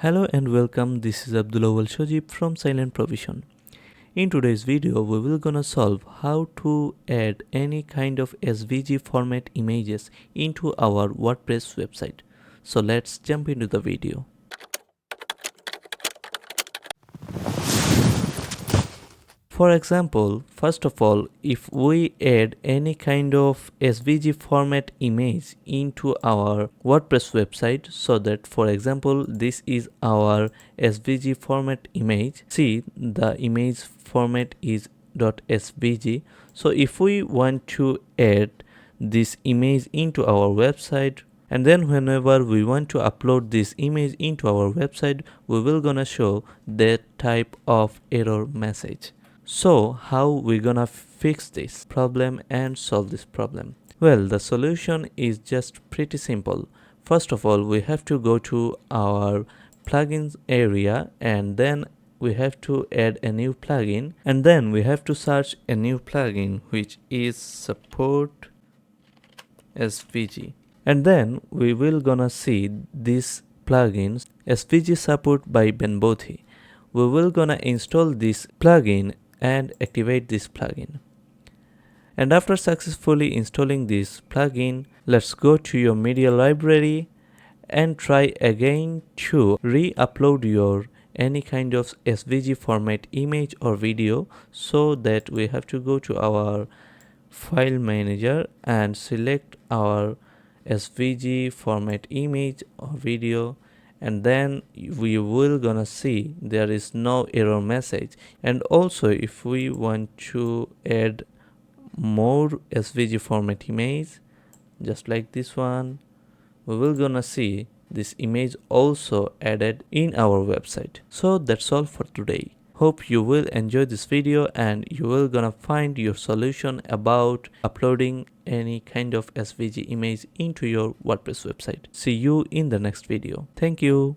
Hello and welcome, this is Abdullah Shojib from Silent Provision. In today's video, we will gonna solve how to add any kind of SVG format images into our WordPress website. So let's jump into the video. For example, first of all, if we add any kind of SVG format image into our WordPress website, so that for example, this is our SVG format image. See, the image format is .svg. So if we want to add this image into our website, and then whenever we want to upload this image into our website, we will gonna show that type of error message. So how we gonna fix this problem and solve this problem? Well, the solution is just pretty simple. First of all, we have to go to our plugins area, and then we have to add a new plugin, and then we have to search a new plugin which is Support SVG. And then we will gonna see this plugin SVG Support by Ben Bothi. We will gonna install this plugin and activate this plugin. And after successfully installing this plugin, let's go to your media library and try again to re-upload your any kind of SVG format image or video. So that we have to go to our file manager and select our SVG format image or video, and then we will gonna see there is no error message. And also, if we want to add more SVG format image just like this one, we will gonna see this image also added in our website. So that's all for today. Hope you will enjoy this video and you will gonna find your solution about uploading any kind of SVG image into your WordPress website. See you in the next video. Thank you.